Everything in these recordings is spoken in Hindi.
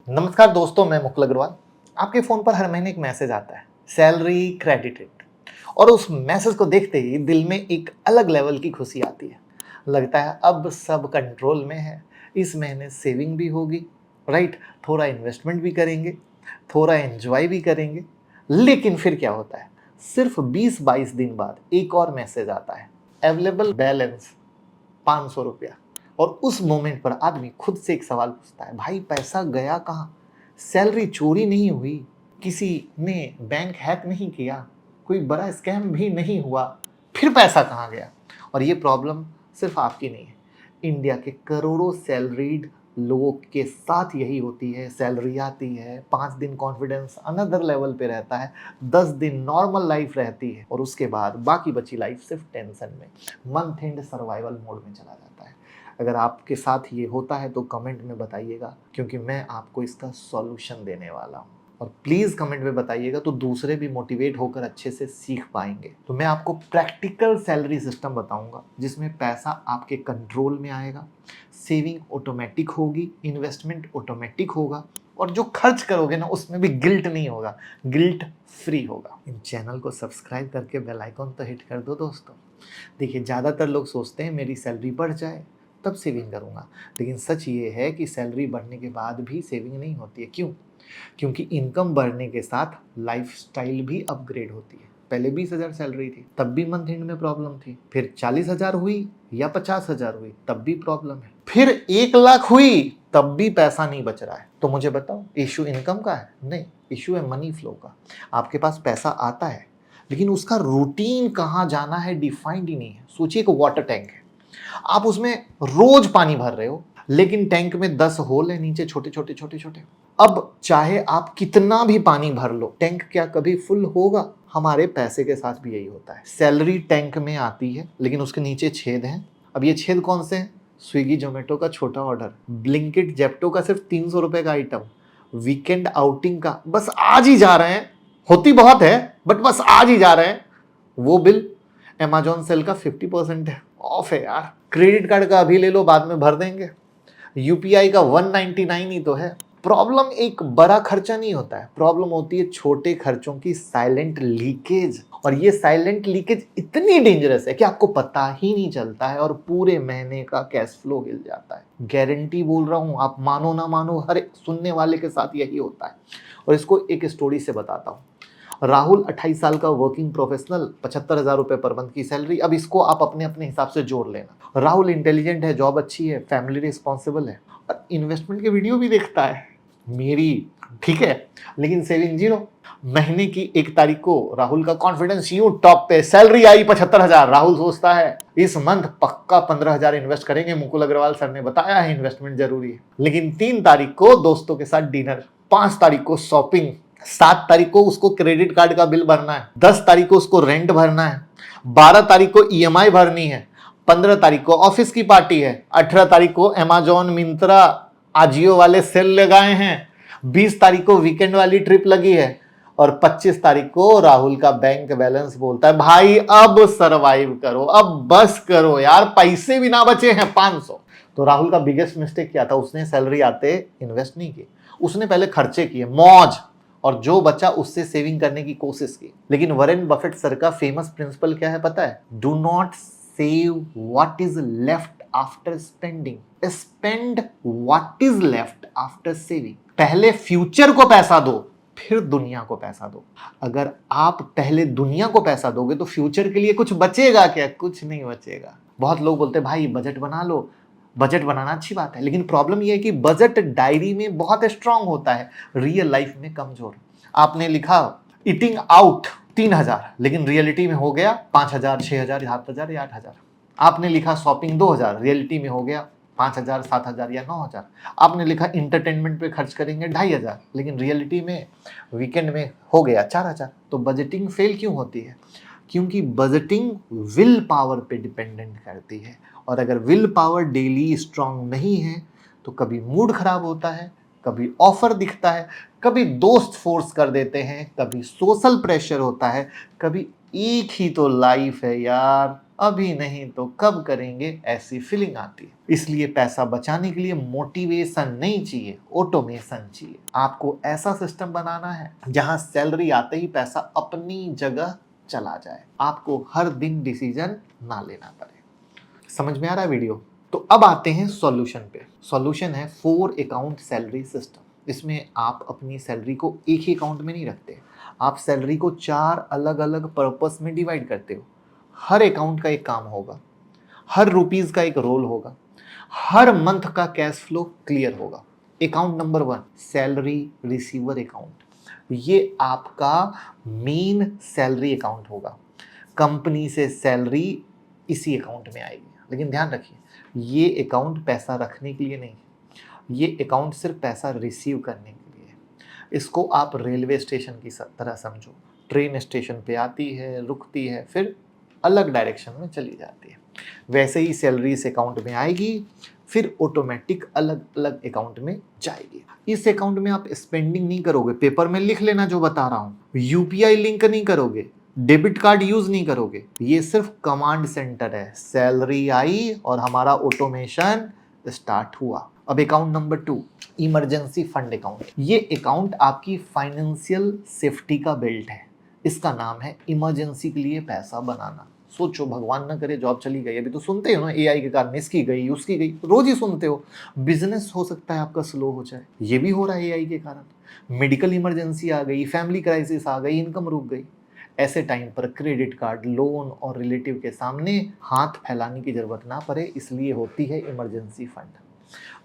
नमस्कार दोस्तों, मैं मुकुल अग्रवाल। आपके फ़ोन पर हर महीने एक मैसेज आता है, सैलरी क्रेडिटेड, और उस मैसेज को देखते ही दिल में एक अलग लेवल की खुशी आती है। लगता है अब सब कंट्रोल में है, इस महीने सेविंग भी होगी, राइट? थोड़ा इन्वेस्टमेंट भी करेंगे, थोड़ा एन्जॉय भी करेंगे। लेकिन फिर क्या होता है, सिर्फ 20-22 दिन बाद एक और मैसेज आता है, अवेलेबल बैलेंस 500 रुपया। और उस मोमेंट पर आदमी खुद से एक सवाल पूछता है, भाई पैसा गया कहाँ? सैलरी चोरी नहीं हुई, किसी ने बैंक हैक नहीं किया, कोई बड़ा स्कैम भी नहीं हुआ, फिर पैसा कहाँ गया? और ये प्रॉब्लम सिर्फ आपकी नहीं है, इंडिया के करोड़ों सैलरीड लोगों के साथ यही होती है। सैलरी आती है, 5 दिन कॉन्फिडेंस अनदर लेवल पे रहता है, 10 दिन नॉर्मल लाइफ रहती है, और उसके बाद बाकी बची लाइफ सिर्फ टेंशन में, मंथ एंड सर्वाइवल मोड में चला जाता है। अगर आपके साथ ये होता है तो कमेंट में बताइएगा, क्योंकि मैं आपको इसका सॉल्यूशन देने वाला हूँ। और प्लीज़ कमेंट में बताइएगा तो दूसरे भी मोटिवेट होकर अच्छे से सीख पाएंगे। तो मैं आपको प्रैक्टिकल सैलरी सिस्टम बताऊंगा, जिसमें पैसा आपके कंट्रोल में आएगा, सेविंग ऑटोमेटिक होगी, इन्वेस्टमेंट ऑटोमेटिक होगा, और जो खर्च करोगे ना उसमें भी गिल्ट नहीं होगा, गिल्ट फ्री होगा। इन चैनल को सब्सक्राइब करके बेल आइकॉन तो हिट कर दो दोस्तों। देखिए, ज़्यादातर लोग सोचते हैं मेरी सैलरी बढ़ जाए तब सेविंग करूँगा, लेकिन सच ये है कि सैलरी बढ़ने के बाद भी सेविंग नहीं होती है। क्यों? क्योंकि इनकम बढ़ने के साथ लाइफस्टाइल भी अपग्रेड होती है। पहले 20,000 सैलरी थी, तब भी मंथ एंड में प्रॉब्लम थी। फिर 40,000 हुई या 50,000 हुई, तब भी प्रॉब्लम है। फिर 1 लाख हुई, तब भी पैसा नहीं बच रहा है। तो मुझे बताओ, इशू इनकम का है? नहीं, इशू है मनी फ्लो का। आपके पास पैसा आता है, लेकिन उसका रूटीन कहाँ जाना है डिफाइंड ही नहीं है। सोचिए एक वाटर टैंक है, आप उसमें रोज पानी भर रहे हो, लेकिन टैंक में 10 होल है नीचे, छोटे छोटे छोटे छोटे। अब चाहे आप कितना भी पानी भर लो, टैंक क्या कभी फुल होगा? हमारे पैसे के साथ भी यही होता है। सैलरी टैंक में आती है, लेकिन उसके नीचे छेद हैं। अब ये छेद कौन से हैं? स्विगी जोमेटो का छोटा ऑर्डर, ब्लिंकिट जेप्टो का सिर्फ 300 रुपए का आइटम, वीकेंड आउटिंग का बस आज ही जा रहे हैं, होती बहुत है बट बस आज ही जा रहे हैं, वो बिल। अमेजॉन सेल का 50% है, ऑफ है यार। क्रेडिट कार्ड का अभी ले लो, बाद में भर देंगे। यूपीआई का 199 ही तो है। प्रॉब्लम एक बड़ा खर्चा नहीं होता है, प्रॉब्लम होती है छोटे खर्चों की साइलेंट लीकेज। और ये साइलेंट लीकेज इतनी डेंजरस है कि आपको पता ही नहीं चलता है, और पूरे महीने का कैश फ्लो हिल जाता है। गारंटी बोल रहा हूं, आप मानो ना मानो, हर एक सुनने वाले के साथ यही होता है। और इसको एक स्टोरी से बताता हूं। राहुल 28 साल का वर्किंग प्रोफेशनल, 75,000 रुपए पर मंथ की सैलरी। अब इसको आप अपने अपने हिसाब से जोड़ लेना। राहुल इंटेलिजेंट है, जॉब अच्छी है, फैमिली रिस्पॉन्सिबल है, और इन्वेस्टमेंट के वीडियो भी देखता है मेरी, ठीक है, लेकिन सेविंग जीरो। महीने की 1 तारीख को राहुल का कॉन्फिडेंस यूं टॉप पे, सैलरी आई 75,000। राहुल सोचता है इस मंथ पक्का 15,000 इन्वेस्ट करेंगे, मुकुल अग्रवाल सर ने बताया है इन्वेस्टमेंट जरूरी है। लेकिन 3 तारीख को दोस्तों के साथ डिनर, 5 तारीख को शॉपिंग, 7 तारीख को उसको क्रेडिट कार्ड का बिल भरना है, 10 तारीख को उसको रेंट भरना है, 12 तारीख को ईएमआई भरनी है, 15 तारीख को ऑफिस की पार्टी है, 18 तारीख को अमेजॉन, मिंत्रा, आजियो वाले सेल लगाए हैं, 20 तारीख को वीकेंड वाली ट्रिप लगी है, और 25 तारीख को राहुल का बैंक बैलेंस बोलता है भाई अब सरवाइव करो, अब बस करो यार, पैसे भी ना बचे हैं 500। तो राहुल का बिगेस्ट मिस्टेक क्या था? उसने सैलरी आते इन्वेस्ट नहीं की, उसने पहले खर्चे किए, मौज, और जो बचा उससे सेविंग करने की कोशिश की। लेकिन वॉरेन बफेट सर का फेमस प्रिंसिपल क्या है पता है? Do not save what is left after spending, spend what is left after saving. पहले फ्यूचर को पैसा दो, फिर दुनिया को पैसा दो। अगर आप पहले दुनिया को पैसा दोगे तो फ्यूचर के लिए कुछ बचेगा क्या? कुछ नहीं बचेगा। बहुत लोग बोलते हैं भाई बजट बना लो, बजट बनाना अच्छी बात है, लेकिन प्रॉब्लम यह है कि बजट डायरी में बहुत स्ट्रांग होता है, रियल लाइफ में कमजोर। आपने लिखा ईटिंग आउट 3,000, लेकिन रियलिटी में हो गया 5,000, 6,000, 7,000 या 8,000। आपने लिखा शॉपिंग 2,000, रियलिटी में हो गया 5,000, 7,000 या 9,000। आपने लिखा इंटरटेनमेंट पे खर्च करेंगे 2,500, लेकिन रियलिटी में वीकेंड में हो गया 4,000। तो बजटिंग फेल क्यों होती है? क्योंकि बजटिंग विल पावर पे डिपेंडेंट करती है, और अगर विल पावर डेली स्ट्रांग नहीं है तो कभी मूड खराब होता है, कभी ऑफर दिखता है, कभी दोस्त फोर्स कर देते हैं, कभी सोशल प्रेशर होता है, कभी एक ही तो लाइफ है यार, अभी नहीं तो कब करेंगे, ऐसी फीलिंग आती है। इसलिए पैसा बचाने के लिए मोटिवेशन नहीं चाहिए, ऑटोमेशन चाहिए। आपको ऐसा सिस्टम बनाना है जहां सैलरी आते ही पैसा अपनी जगह चला जाए, आपको हर दिन डिसीजन ना लेना पड़े। समझ में आ रहा है वीडियो? तो अब आते हैं सॉल्यूशन पे। सॉल्यूशन है 4 अकाउंट सैलरी सिस्टम। इसमें आप अपनी सैलरी को एक ही अकाउंट में नहीं रखते, आप सैलरी को 4 अलग अलग पर्पस में डिवाइड करते हो। हर अकाउंट का एक काम होगा, हर रुपीज का एक रोल होगा, हर मंथ का कैश फ्लो क्लियर होगा। Account number 1 salary receiver account, ये आपका मेन सैलरी अकाउंट होगा। कंपनी से सैलरी इसी अकाउंट में आएगी। लेकिन ध्यान रखिए, ये अकाउंट पैसा रखने के लिए नहीं, ये अकाउंट सिर्फ पैसा रिसीव करने के लिए है। इसको आप रेलवे स्टेशन की तरह समझो। ट्रेन स्टेशन पे आती है, रुकती है, फिर अलग डायरेक्शन में चली जाती है। वैसे ही सैलरी इस अकाउंट में आएगी, फिर ऑटोमेटिक अलग अलग अकाउंट में जाएगी। इस अकाउंट में आप स्पेंडिंग नहीं करोगे, पेपर में लिख लेना जो बता रहा हूँ। यूपीआई लिंक नहीं करोगे, डेबिट कार्ड यूज नहीं करोगे, ये सिर्फ कमांड सेंटर है। सैलरी आई और हमारा ऑटोमेशन स्टार्ट हुआ। अब account number 2 emergency fund account. ये अकाउंट आपकी फाइनेंशियल सेफ्टी का बेल्ट है। इसका नाम है इमरजेंसी के लिए पैसा बनाना। सोचो, भगवान ना करे जॉब चली गई, अभी तो सुनते हो ना एआई के कारण इसकी गई उसकी गई, रोज ही सुनते हो। बिजनेस हो सकता है आपका स्लो हो जाए, ये भी हो रहा है एआई के कारण। मेडिकल इमरजेंसी आ गई, फैमिली क्राइसिस आ गई, इनकम रुक गई। ऐसे टाइम पर क्रेडिट कार्ड, लोन और रिलेटिव के सामने हाथ फैलाने की जरूरत ना पड़े, इसलिए होती है इमरजेंसी फंड।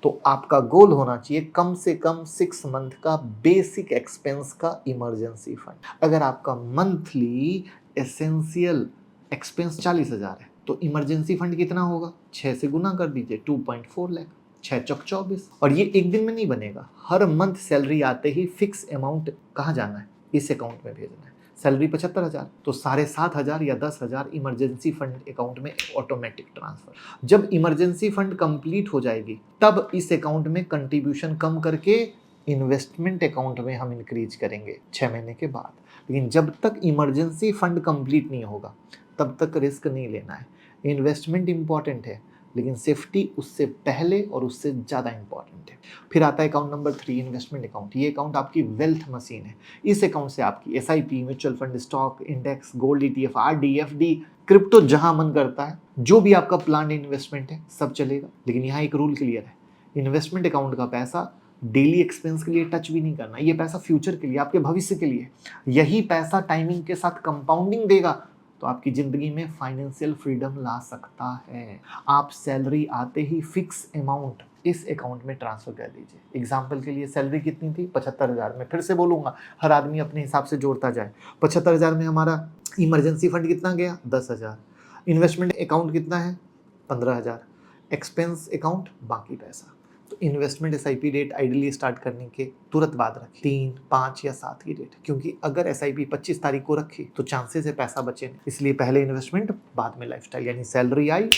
तो आपका गोल होना चाहिए कम से कम 6 मंथ का बेसिक एक्सपेंस का इमरजेंसी फंड। अगर आपका मंथली एसेंशियल एक्सपेंस 40,000 है तो इमरजेंसी फंड कितना होगा? 6 से गुना कर दीजिए, 2.4 लाख, 6 चौक 24। और ये एक दिन में नहीं बनेगा, हर मंथ सैलरी आते ही फिक्स अमाउंट कहाँ जाना है? इस अकाउंट में भेजना है। सैलरी 75,000 तो 7,500 या 10,000 इमरजेंसी फंड अकाउंट में ऑटोमेटिक ट्रांसफर। जब इमरजेंसी फंड कंप्लीट हो जाएगी तब इस अकाउंट में कंट्रीब्यूशन कम करके इन्वेस्टमेंट अकाउंट में हम इंक्रीज करेंगे 6 महीने के बाद। लेकिन जब तक इमरजेंसी फंड कंप्लीट नहीं होगा तब तक रिस्क नहीं लेना है। इन्वेस्टमेंट इंपॉर्टेंट है लेकिन सेफ्टी उससे पहले और उससे ज़्यादा इंपॉर्टेंट है। फिर आता है अकाउंट नंबर 3 इन्वेस्टमेंट अकाउंट। ये अकाउंट आपकी वेल्थ मशीन है। इस अकाउंट से आपकी SIP, mutual fund, stock, index, gold, ETF, RD, FD, crypto जहां मन करता है, जो भी आपका प्लान इन्वेस्टमेंट है सब चलेगा। लेकिन यहाँ एक रूल क्लियर है, इन्वेस्टमेंट अकाउंट का पैसा डेली एक्सपेंस के लिए टच भी नहीं करना। ये पैसा फ्यूचर के लिए, आपके भविष्य के लिए। यही पैसा टाइमिंग के साथ कंपाउंडिंग देगा तो आपकी जिंदगी में फाइनेंशियल फ्रीडम ला सकता है। आप सैलरी आते ही फिक्स अमाउंट इस अकाउंट में ट्रांसफर कर दीजिए। एग्जाम्पल के लिए सैलरी कितनी थी? 75,000। में फिर से बोलूंगा, हर आदमी अपने हिसाब से जोड़ता जाए। 75,000 में हमारा इमरजेंसी फंड कितना गया? 10,000। इन्वेस्टमेंट अकाउंट कितना है? 15,000। एक्सपेंस अकाउंट बाकी पैसा। तो investment SIP date ideally start करने के तुरंत बाद रखें, 3, 5 या 7 की डेट, क्योंकि अगर एसआईपी 25 तारीख को रखी तो चांसेस है पैसा बचे नहीं। इसलिए पहले इन्वेस्टमेंट बाद में लाइफस्टाइल, यानी सैलरी आई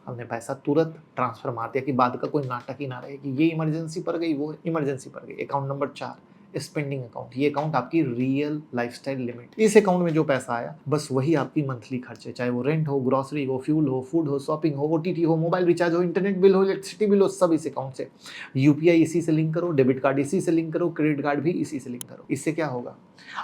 हमने पैसा तुरंत ट्रांसफर मार दिया कि बाद का कोई नाटक ही ना रहे कि ये इमरजेंसी पर गई, वो इमरजेंसी पर गई। Account number 4 spending account. ये अकाउंट आपकी रियल लाइफस्टाइल लिमिट। इस अकाउंट में जो पैसा आया बस वही आपकी मंथली खर्चे, चाहे वो रेंट हो, ग्रोसरी हो, फ्यूल हो, फूड हो, शॉपिंग हो, ओटीटी हो, मोबाइल रिचार्ज हो, इंटरनेट बिल हो, इलेक्ट्रिसिटी बिल हो, सब इस अकाउंट से। यूपीआई इसी से लिंक करो, डेबिट कार्ड इसी से लिंक करो, क्रेडिट कार्ड भी इसी से लिंक करो। इससे क्या होगा?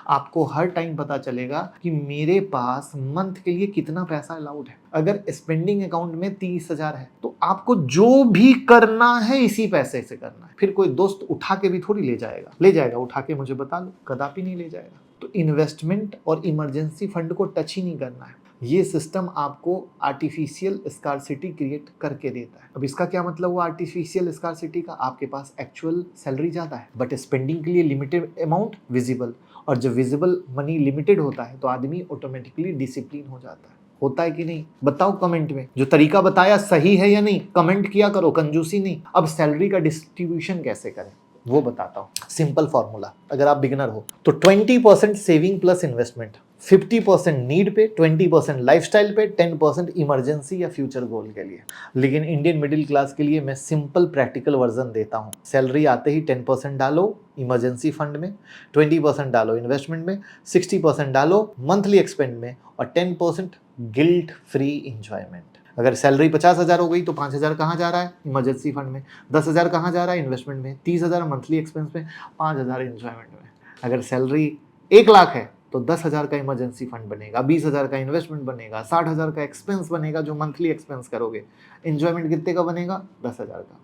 आपको हर टाइम पता चलेगा कि मेरे पास मंथ के लिए कितना पैसा अलाउड है। अगर स्पेंडिंग अकाउंट में 30,000 है तो आपको जो भी करना है इसी पैसे से करना है। फिर कोई दोस्त उठा के भी थोड़ी ले जाएगा उठा के, मुझे बता लो, कदापि नहीं ले जाएगा। तो इन्वेस्टमेंट और इमरजेंसी फंड को टच ही नहीं करना है। ये सिस्टम आपको आर्टिफिशियल स्कार्सिटी क्रिएट करके देता है। अब इसका क्या मतलब हुआ आर्टिफिशियल स्कार्सिटी का? आपके पास एक्चुअल सैलरी ज़्यादा है बट स्पेंडिंग के लिए लिमिटेड अमाउंट विजिबल, और जब विजिबल मनी लिमिटेड होता है तो आदमी ऑटोमेटिकली डिसिप्लिन हो जाता है। होता है कि नहीं? बताओ कमेंट में। जो तरीका बताया सही है या नहीं कमेंट किया करो, कंजूसी नहीं। अब सैलरी का डिस्ट्रीब्यूशन कैसे करें वो बताता हूँ। सिंपल फॉर्मूला, अगर आप बिगिनर हो तो 20% सेविंग प्लस इन्वेस्टमेंट, 50% नीड पे, 20% लाइफस्टाइल पे, 10% इमरजेंसी या फ्यूचर गोल के लिए। लेकिन इंडियन मिडिल क्लास के लिए मैं सिंपल प्रैक्टिकल वर्जन देता हूँ। सैलरी आते ही 10% डालो इमरजेंसी फंड में, 20% डालो इन्वेस्टमेंट में, 60% डालो मंथली एक्सपेंड में और 10% गिल्ट फ्री इंजॉयमेंट। अगर सैलरी 50,000 हो गई तो 5,000 कहाँ जा रहा है? इमरजेंसी फंड में। 10,000 कहाँ जा रहा है? इन्वेस्टमेंट में। 30,000 मंथली एक्सपेंस में, 5,000 इंजॉयमेंट में। अगर सैलरी 1,00,000 है तो 10,000 का इमरजेंसी फंड बनेगा, 20,000 का इन्वेस्टमेंट बनेगा, 60,000 का एक्सपेंस बनेगा जो मंथली एक्सपेंस करोगे। इंजॉयमेंट कितने का बनेगा? 10,000 का।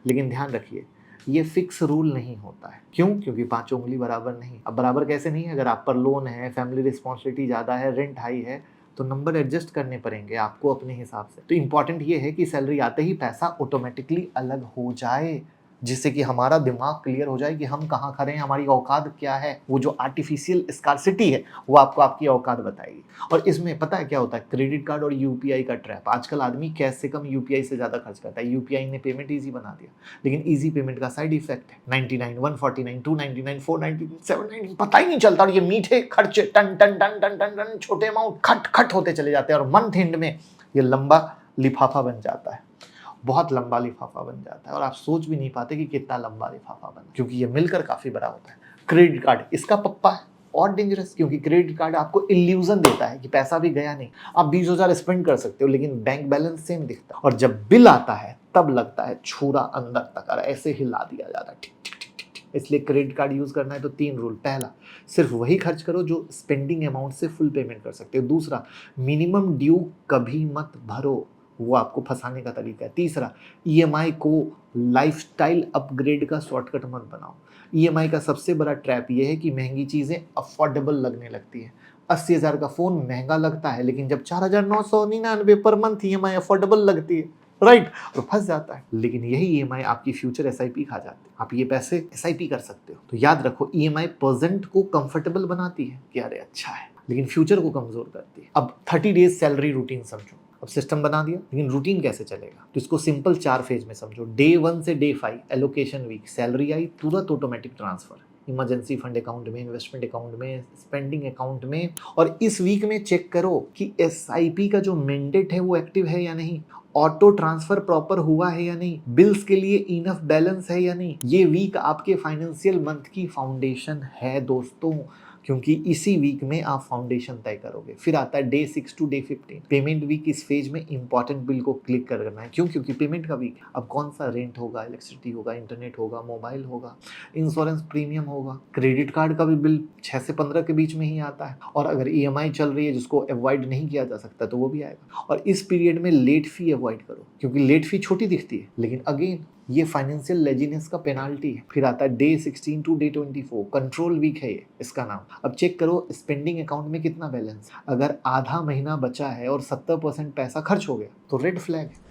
लेकिन ध्यान रखिए, ये फिक्स रूल नहीं होता है। क्यों? क्योंकि पांचों उंगली बराबर नहीं। अब बराबर कैसे नहीं है? अगर आप पर लोन है, फैमिली रिस्पॉन्सिबिलिटी ज़्यादा है, रेंट हाई है, तो नंबर एडजस्ट करने पड़ेंगे आपको अपने हिसाब से। तो इंपॉर्टेंट ये है कि सैलरी आते ही पैसा ऑटोमेटिकली अलग हो जाए, जिससे कि हमारा दिमाग क्लियर हो जाए कि हम कहाँ खड़े हैं, हमारी औकात क्या है। वो जो आर्टिफिशियल स्कार्सिटी है वो आपको आपकी औकात बताएगी। और इसमें पता है क्या होता है? क्रेडिट कार्ड और यूपीआई का ट्रैप। आजकल आदमी कैश से कम यूपीआई से ज़्यादा खर्च करता है। यूपीआई ने पेमेंट ईजी बना दिया, लेकिन ईजी पेमेंट का साइड इफेक्ट है 99, 149, 299, 499, 799, पता ही नहीं चलता। और ये मीठे खर्चे टन टन टन टन टन टन छोटे अमाउंट खट खट होते चले जाते हैं, और मंथ एंड में ये लंबा लिफाफा बन जाता है। बहुत लंबा लिफाफा बन जाता है और आप सोच भी नहीं पाते कि कितना लंबा लिफाफा बना, क्योंकि ये मिलकर काफी बड़ा होता है। क्रेडिट कार्ड इसका पप्पा है और डेंजरस, क्योंकि क्रेडिट कार्ड आपको इल्यूजन देता है कि पैसा भी गया नहीं। आप 20,000 स्पेंड कर सकते हो लेकिन बैंक बैलेंस सेम दिखता है, और जब बिल आता है तब लगता है छुरा अंदर तक, और ऐसे हिला दिया जाता है। ठीक ठीक ठीक ठीक ठीक। इसलिए क्रेडिट कार्ड यूज करना है तो 3 रूल। पहला, सिर्फ वही खर्च करो जो स्पेंडिंग अमाउंट से फुल पेमेंट कर सकते हो। दूसरा, मिनिमम ड्यू कभी मत भरो, वो आपको फंसाने का तरीका है। तीसरा, ईएमआई को लाइफस्टाइल अपग्रेड का शॉर्टकट मत बनाओ। ईएमआई का सबसे बड़ा ट्रैप ये है कि महंगी चीज़ें अफोर्डेबल लगने लगती है। 80,000 का फ़ोन महंगा लगता है, लेकिन जब 4,999 पर मंथ ईएमआई अफोर्डेबल लगती है, राइट, और फंस जाता है। लेकिन यही ईएमआई आपकी फ्यूचर एसआईपी खा जाती है। आप ये पैसे एसआईपी कर सकते हो। तो याद रखो, ईएमआई प्रेजेंट को कंफर्टेबल बनाती है कि अरे अच्छा है, लेकिन फ्यूचर को कमजोर करती है। अब 30 डेज सैलरी रूटीन समझो। अब सिस्टम बना दिया, लेकिन रूटीन कैसे चलेगा? तो इसको सिंपल 4 फेज में समझो। डे 1 से डे 5 एलोकेशन वीक। सैलरी आई, तुरंत automatic transfer emergency fund account में, इन्वेस्टमेंट अकाउंट में, स्पेंडिंग अकाउंट में। और इस वीक में चेक करो कि एसआईपी का जो मैंडेट है वो एक्टिव है या नहीं, ऑटो ट्रांसफर प्रॉपर हुआ है या नहीं, बिल्स के लिए इनफ बैलेंस है या नहीं। ये वीक आपके फाइनेंशियल मंथ की फाउंडेशन है दोस्तों, क्योंकि इसी वीक में आप फाउंडेशन तय करोगे। फिर आता है day 6 to day 15 payment week. इस फेज में इंपॉर्टेंट बिल को क्लिक करना है। क्यों? क्योंकि पेमेंट का वीक है। अब कौन सा रेंट होगा, इलेक्ट्रिसिटी होगा, इंटरनेट होगा, मोबाइल होगा, इंश्योरेंस प्रीमियम होगा, क्रेडिट कार्ड का भी बिल 6 से 15 के बीच में ही आता है। और अगर ईएमआई चल रही है जिसको अवॉइड नहीं किया जा सकता तो वो भी आएगा। और इस पीरियड में लेट फी अवॉइड करो, क्योंकि लेट फी छोटी दिखती है लेकिन अगेन ये फाइनेंशियल लेजीनेस का पेनाल्टी है। फिर आता है day 16 to day 24 control week है ये, इसका नाम। अब चेक करो स्पेंडिंग अकाउंट में कितना बैलेंस। अगर आधा महीना बचा है और 70% पैसा खर्च हो गया तो रेड फ्लैग है।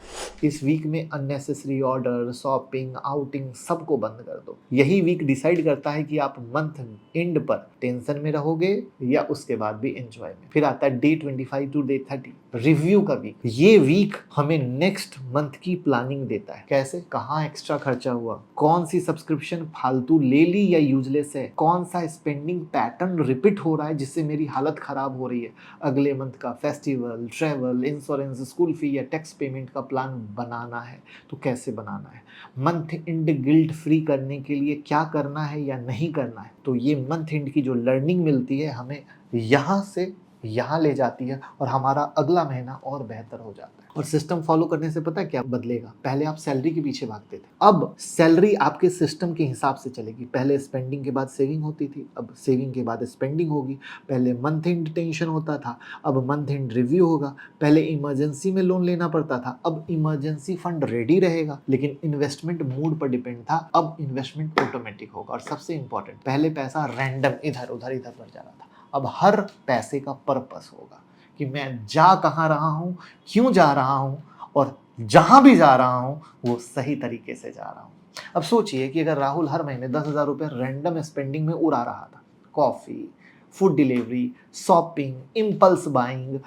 इस वीक में अननेसेसरी ऑर्डर, शॉपिंग, आउटिंग सबको बंद कर दो। यही वीक डिसाइड करता है कि आप मंथ एंड पर टेंशन में रहोगे या उसके बाद भी एंजॉय में। फिर आता है डे 25 टू डे 30 रिव्यू का वीक। ये वीक हमें नेक्स्ट मंथ की प्लानिंग देता है। कैसे? कहाँ एक्स्ट्रा खर्चा हुआ, कौन सी सब्सक्रिप्शन फालतू ले ली या यूजलेस है, कौन सा स्पेंडिंग पैटर्न रिपीट हो रहा है जिससे मेरी हालत खराब हो रही है। अगले मंथ का festival, travel, insurance, school fee या टैक्स पेमेंट का प्लान बनाना है। तो कैसे बनाना है? मंथ एंड गिल्ट फ्री करने के लिए क्या करना है या नहीं करना है। तो ये मंथ एंड की जो लर्निंग मिलती है हमें यहाँ से यहाँ ले जाती है और हमारा अगला महीना और बेहतर हो जाता है। और सिस्टम फॉलो करने से पता है क्या बदलेगा? पहले आप सैलरी के पीछे भागते थे, अब सैलरी आपके सिस्टम के हिसाब से चलेगी। पहले स्पेंडिंग के बाद सेविंग होती थी, अब सेविंग के बाद स्पेंडिंग होगी। पहले मंथ एंड टेंशन होता था, अब मंथ एंड रिव्यू होगा। पहले इमरजेंसी में लोन लेना पड़ता था, अब इमरजेंसी फंड रेडी रहेगा। लेकिन इन्वेस्टमेंट मूड पर डिपेंड था, अब इन्वेस्टमेंट ऑटोमेटिक होगा। और सबसे इंपॉर्टेंट, पहले पैसा रैंडम इधर उधर इधर बढ़ जा रहा था, अब हर पैसे का पर्पस होगा कि मैं जा कहाँ रहा हूँ, क्यों जा रहा हूँ, और जहां भी जा रहा हूँ वो सही तरीके से जा रहा हूँ। अब सोचिए कि अगर राहुल हर महीने 10,000 रुपये रैंडम स्पेंडिंग में उड़ा रहा था, coffee, food delivery, shopping, impulse buying,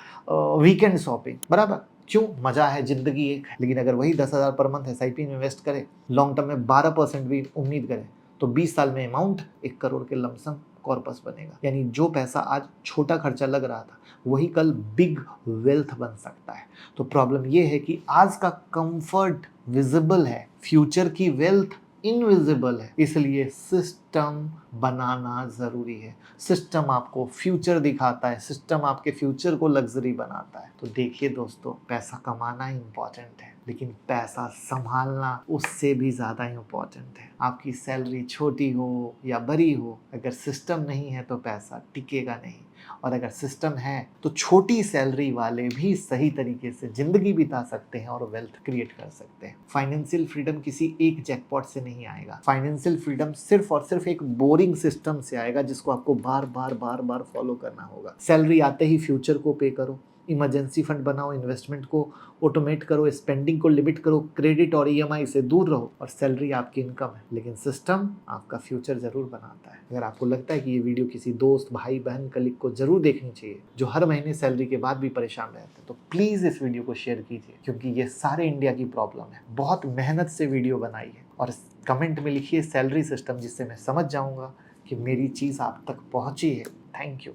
weekend shopping, बराबर, क्यों? मजा है, जिंदगी एक है। लेकिन अगर वही 10,000 पर मंथ एसआईपी में इन्वेस्ट करे, लॉन्ग टर्म में 12% भी उम्मीद करे, तो 20 साल में अमाउंट 1 करोड़ के लमसम कॉर्पस बनेगा। यानी जो पैसा आज छोटा खर्चा लग रहा था वही कल बिग वेल्थ बन सकता है। तो प्रॉब्लम ये है कि आज का कंफर्ट विजिबल है, फ्यूचर की वेल्थ इनविजिबल है, इसलिए सिस्टम बनाना ज़रूरी है। सिस्टम आपको फ्यूचर दिखाता है, सिस्टम आपके फ्यूचर को लग्जरी बनाता है। तो देखिए दोस्तों, पैसा कमाना इम्पॉर्टेंट है, लेकिन पैसा संभालना उससे भी ज़्यादा इम्पॉर्टेंट है। आपकी सैलरी छोटी हो या बड़ी हो, अगर सिस्टम नहीं है तो पैसा टिकेगा नहीं, और अगर सिस्टम है तो छोटी सैलरी वाले भी सही तरीके से ज़िंदगी बिता सकते हैं और वेल्थ क्रिएट कर सकते हैं। फाइनेंशियल फ्रीडम किसी एक जैकपॉट से नहीं आएगा। फाइनेंशियल फ्रीडम सिर्फ और सिर्फ एक बोरिंग सिस्टम से आएगा जिसको आपको बार बार फॉलो करना होगा। सैलरी आते ही फ्यूचर को पे करो, इमरजेंसी फंड बनाओ, इन्वेस्टमेंट को ऑटोमेट करो, स्पेंडिंग को लिमिट करो, क्रेडिट और ईएमआई से दूर रहो, और सैलरी आपकी इनकम है, लेकिन सिस्टम आपका फ्यूचर जरूर बनाता है। अगर आपको लगता है कि ये वीडियो किसी दोस्त, भाई, बहन, कलीग को जरूर देखनी चाहिए जो हर महीने सैलरी के बाद भी परेशान रहते हैं, तो प्लीज इस वीडियो को शेयर कीजिए, क्योंकि ये सारे इंडिया की प्रॉब्लम है। बहुत मेहनत से वीडियो बनाई है, और कमेंट में लिखिए सैलरी सिस्टम, जिससे मैं समझ जाऊंगा कि मेरी चीज़ आप तक पहुंची है। Thank you.